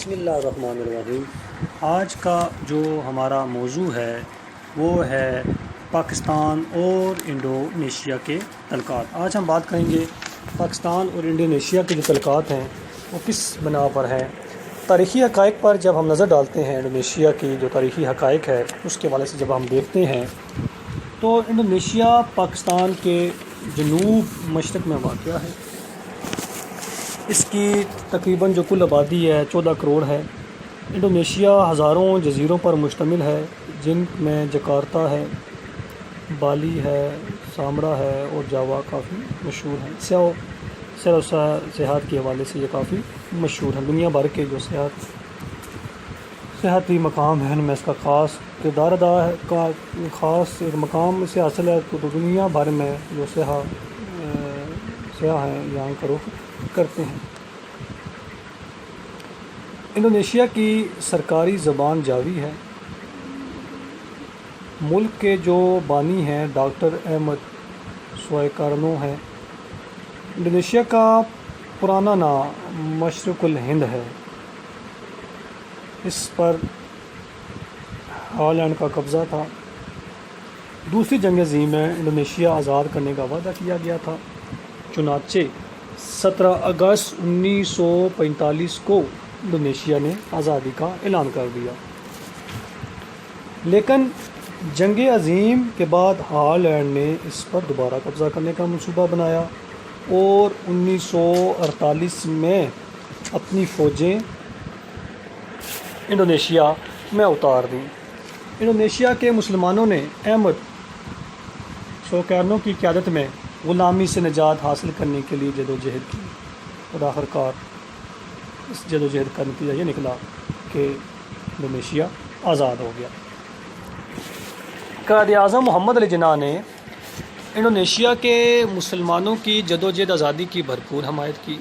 بسم اللہ الرحمن الرحیم۔ آج کا جو ہمارا موضوع ہے وہ ہے پاکستان اور انڈونیشیا کے تعلقات۔ آج ہم بات کریں گے پاکستان اور انڈونیشیا کے جو تعلقات ہیں وہ کس بنا پر ہیں۔ تاریخی حقائق پر جب ہم نظر ڈالتے ہیں، انڈونیشیا کی جو تاریخی حقائق ہے اس کے حوالے سے جب ہم دیکھتے ہیں تو انڈونیشیا پاکستان کے جنوب مشرق میں واقع ہے۔ اس کی تقریباً جو کل آبادی ہے 14 کروڑ ہے۔ انڈونیشیا ہزاروں جزیروں پر مشتمل ہے، جن میں جکارتا ہے، بالی ہے، سامرا ہے اور جاوا کافی مشہور ہیں۔ سیر و سیاحت کے حوالے سے یہ کافی مشہور ہیں۔ دنیا بھر کے جو سیاحتی مقام ہیں ان میں اس کا خاص کردار ادا ہے، خاص ایک مقام سے حاصل ہے تو دنیا بھر میں جو سیاح ہیں یہاں کا رخ کرتے ہیں۔ انڈونیشیا کی سرکاری زبان جاوی ہے۔ ملک کے جو بانی ہیں ڈاکٹر احمد سوئیکارنو ہیں۔ انڈونیشیا کا پرانا نام مشرق الہند ہے۔ اس پر ہالینڈ کا قبضہ تھا۔ دوسری جنگ عظیم میں انڈونیشیا آزاد کرنے کا وعدہ کیا گیا تھا، چنانچہ 17 اگست 1945 کو انڈونیشیا نے آزادی کا اعلان کر دیا، لیکن جنگ عظیم کے بعد ہالینڈ نے اس پر دوبارہ قبضہ کرنے کا منصوبہ بنایا اور 1948 میں اپنی فوجیں انڈونیشیا میں اتار دیں۔ انڈونیشیا کے مسلمانوں نے احمد سوئیکارنو کی قیادت میں غلامی سے نجات حاصل کرنے کے لیے جدوجہد کی اور آخرکار اس جدوجہد کا نتیجہ یہ نکلا کہ انڈونیشیا آزاد ہو گیا۔ قائد اعظم محمد علی جناح نے انڈونیشیا کے مسلمانوں کی جدوجہد آزادی کی بھرپور حمایت کی۔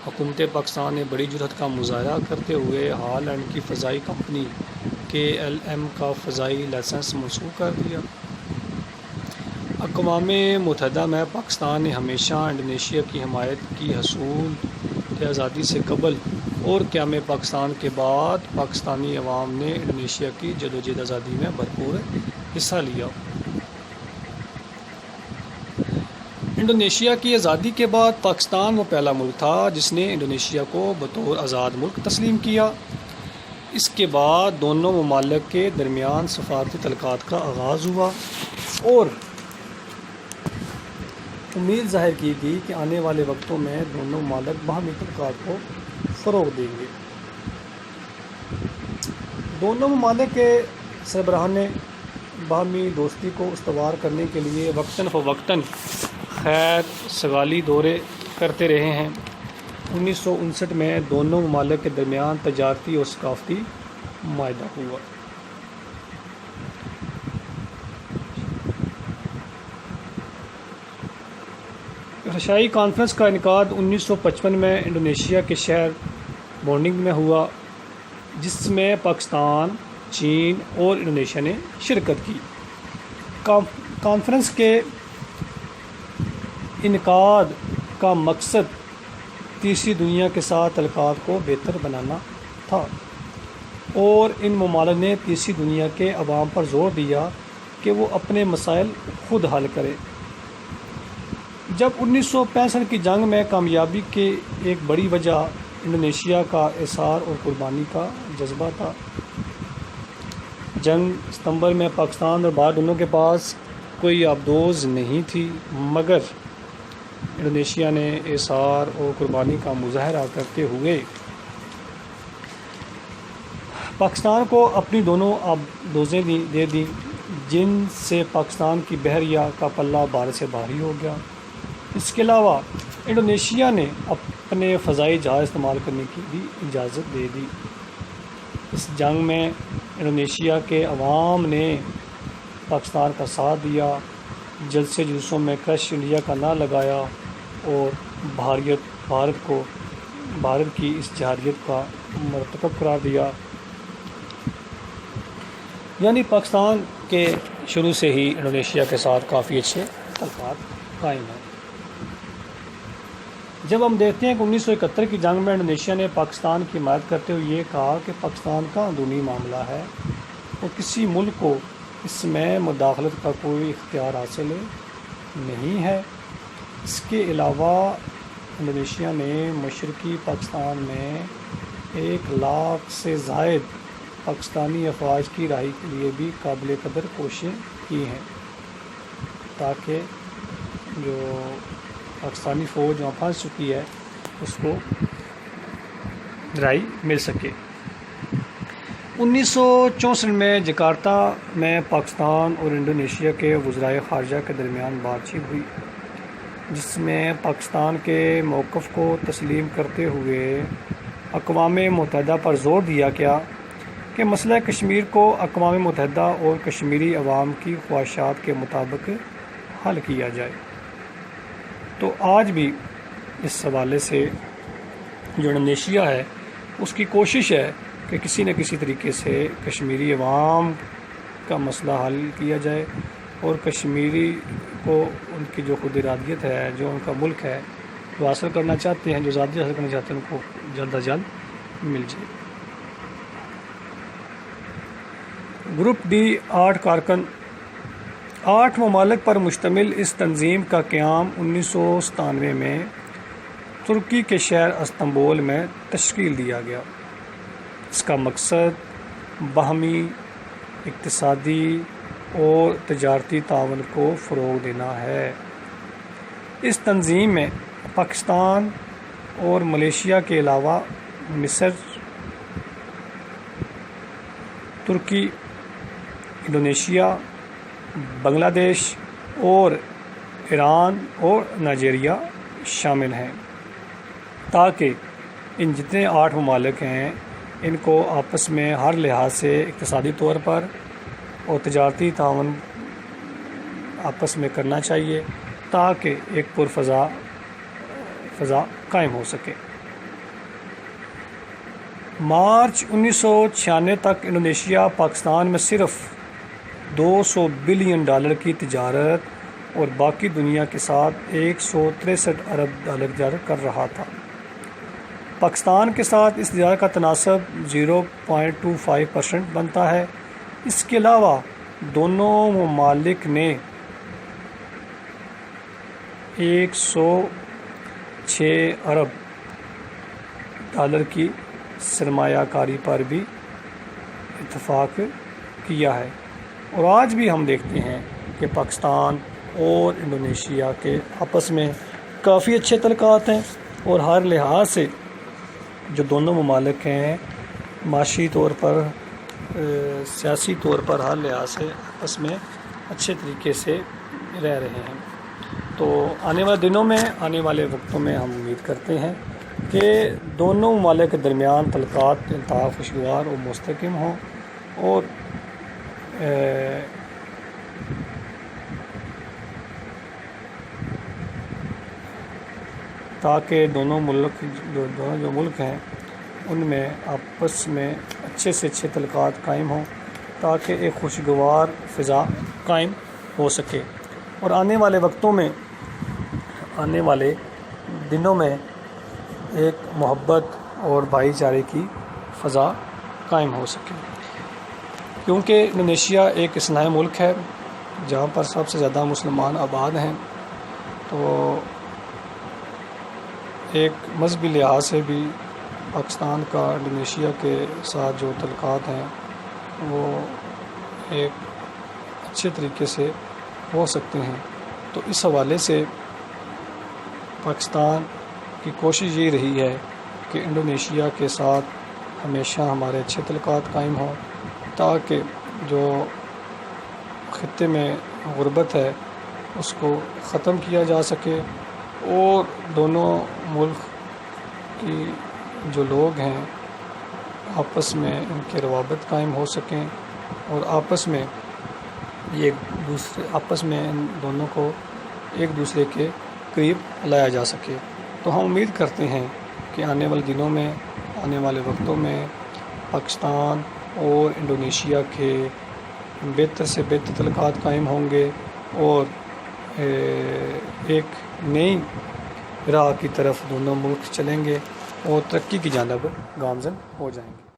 حکومت پاکستان نے بڑی جرأت کا مظاہرہ کرتے ہوئے ہالینڈ کی فضائی کمپنی KLM کا فضائی لائسنس منسوخ کر دیا۔ اقوام متحدہ میں پاکستان نے ہمیشہ انڈونیشیا کی حمایت کی۔ حصول آزادی سے قبل اور قیام پاکستان کے بعد پاکستانی عوام نے انڈونیشیا کی جدوجہد آزادی میں بھرپور حصہ لیا۔ انڈونیشیا کی آزادی کے بعد پاکستان وہ پہلا ملک تھا جس نے انڈونیشیا کو بطور آزاد ملک تسلیم کیا۔ اس کے بعد دونوں ممالک کے درمیان سفارتی تعلقات کا آغاز ہوا اور امید ظاہر کی گئی کہ آنے والے وقتوں میں دونوں ممالک باہمی تعلقات کو فروغ دیں گے۔ دونوں ممالک کے سربراہان نے باہمی دوستی کو استوار کرنے کے لیے وقتاً فوقتاً خیر سگالی دورے کرتے رہے ہیں۔ 1959 میں دونوں ممالک کے درمیان تجارتی اور ثقافتی معاہدہ ہوا۔ ایشیائی کانفرنس کا انعقاد 1955 میں انڈونیشیا کے شہر بانڈنگ میں ہوا، جس میں پاکستان، چین اور انڈونیشیا نے شرکت کی۔ کانفرنس کے انعقاد کا مقصد تیسری دنیا کے ساتھ تعلقات کو بہتر بنانا تھا اور ان ممالک نے تیسری دنیا کے عوام پر زور دیا کہ وہ اپنے مسائل خود حل کریں۔ جب 1965 کی جنگ میں کامیابی کی ایک بڑی وجہ انڈونیشیا کا ایثار اور قربانی کا جذبہ تھا۔ جنگ ستمبر میں پاکستان اور بھارت دونوں کے پاس کوئی آبدوز نہیں تھی، مگر انڈونیشیا نے ایثار اور قربانی کا مظاہرہ کرتے ہوئے پاکستان کو اپنی دونوں آبدوزیں دے دیں، جن سے پاکستان کی بحریہ کا پلہ بھارت سے بھاری ہو گیا۔ اس کے علاوہ انڈونیشیا نے اپنے فضائی جہاز استعمال کرنے کی بھی اجازت دے دی۔ اس جنگ میں انڈونیشیا کے عوام نے پاکستان کا ساتھ دیا، جلسے جلوسوں میں کرش انڈیا کا نعرہ لگایا اور بھارت کی اس جارحیت کا مرتکب قرار دیا۔ یعنی پاکستان کے شروع سے ہی انڈونیشیا کے ساتھ کافی اچھے تعلقات قائم ہیں۔ جب ہم دیکھتے ہیں کہ 1971 کی جنگ میں انڈونیشیا نے پاکستان کی حمایت کرتے ہوئے یہ کہا کہ پاکستان کا اندرونی معاملہ ہے اور کسی ملک کو اس میں مداخلت کا کوئی اختیار حاصل نہیں ہے۔ اس کے علاوہ انڈونیشیا نے مشرقی پاکستان میں 1,00,000 سے زائد پاکستانی افواج کی رہائی کے لیے بھی قابل قدر کوششیں کی ہیں تاکہ جو پاکستانی فوج وہاں پھنس چکی ہے اس کو رہائی مل سکے۔ 1964 میں جکارتہ میں پاکستان اور انڈونیشیا کے وزرائے خارجہ کے درمیان بات چیت ہوئی، جس میں پاکستان کے موقف کو تسلیم کرتے ہوئے اقوام متحدہ پر زور دیا گیا کہ مسئلہ کشمیر کو اقوام متحدہ اور کشمیری عوام کی خواہشات کے مطابق حل کیا جائے۔ تو آج بھی اس حوالے سے جو انڈونیشیا ہے اس کی کوشش ہے کہ کسی نہ کسی طریقے سے کشمیری عوام کا مسئلہ حل کیا جائے اور کشمیری کو ان کی جو خود ارادیت ہے، جو ان کا ملک ہے، جو حاصل کرنا چاہتے ہیں، جو آزادی حاصل کرنا چاہتے ہیں، ان کو جلد از جلد مل جائے۔ گروپ ڈی 8 کارکن 8 ممالک پر مشتمل اس تنظیم کا قیام 1997 میں ترکی کے شہر استنبول میں تشکیل دیا گیا۔ اس کا مقصد باہمی اقتصادی اور تجارتی تعاون کو فروغ دینا ہے۔ اس تنظیم میں پاکستان اور ملیشیا کے علاوہ مصر، ترکی، انڈونیشیا، بنگلہ دیش اور ایران اور نائجیریا شامل ہیں، تاکہ ان جتنے 8 ممالک ہیں ان کو آپس میں ہر لحاظ سے اقتصادی طور پر اور تجارتی تعاون آپس میں کرنا چاہیے تاکہ ایک فضا قائم ہو سکے۔ مارچ 1996 تک انڈونیشیا پاکستان میں صرف $200 بلین کی تجارت اور باقی دنیا کے ساتھ $163 ارب تجارت کر رہا تھا۔ پاکستان کے ساتھ اس تجارت کا تناسب 0.25% بنتا ہے۔ اس کے علاوہ دونوں ممالک نے $106 ارب کی سرمایہ کاری پر بھی اتفاق کیا ہے، اور آج بھی ہم دیکھتے ہیں کہ پاکستان اور انڈونیشیا کے آپس میں کافی اچھے تعلقات ہیں اور ہر لحاظ سے جو دونوں ممالک ہیں معاشی طور پر، سیاسی طور پر ہر لحاظ سے آپس میں اچھے طریقے سے رہ رہے ہیں۔ تو آنے والے دنوں میں، آنے والے وقتوں میں ہم امید کرتے ہیں کہ دونوں ممالک کے درمیان تعلقات انتہا خوشگوار اور مستحکم ہوں اور تاکہ دونوں جو ملک ہیں ان میں آپس میں اچھے سے اچھے تعلقات قائم ہوں تاکہ ایک خوشگوار فضا قائم ہو سکے، اور آنے والے وقتوں میں، آنے والے دنوں میں ایک محبت اور بھائی چارے کی فضا قائم ہو سکے، کیونکہ انڈونیشیا ایک اسلامی ملک ہے جہاں پر سب سے زیادہ مسلمان آباد ہیں، تو ایک مذہبی لحاظ سے بھی پاکستان کا انڈونیشیا کے ساتھ جو تعلقات ہیں وہ ایک اچھے طریقے سے ہو سکتے ہیں۔ تو اس حوالے سے پاکستان کی کوشش یہ رہی ہے کہ انڈونیشیا کے ساتھ ہمیشہ ہمارے اچھے تعلقات قائم ہوں تاکہ جو خطے میں غربت ہے اس کو ختم کیا جا سکے اور دونوں ملک کی جو لوگ ہیں آپس میں ان کے روابط قائم ہو سکیں اور آپس میں ان دونوں کو ایک دوسرے کے قریب لایا جا سکے۔ تو ہم امید کرتے ہیں کہ آنے والے دنوں میں، آنے والے وقتوں میں پاکستان اور انڈونیشیا کے بہتر سے بہتر تعلقات قائم ہوں گے اور ایک نئی راہ کی طرف دونوں ملک چلیں گے اور ترقی کی جانب گامزن ہو جائیں گے۔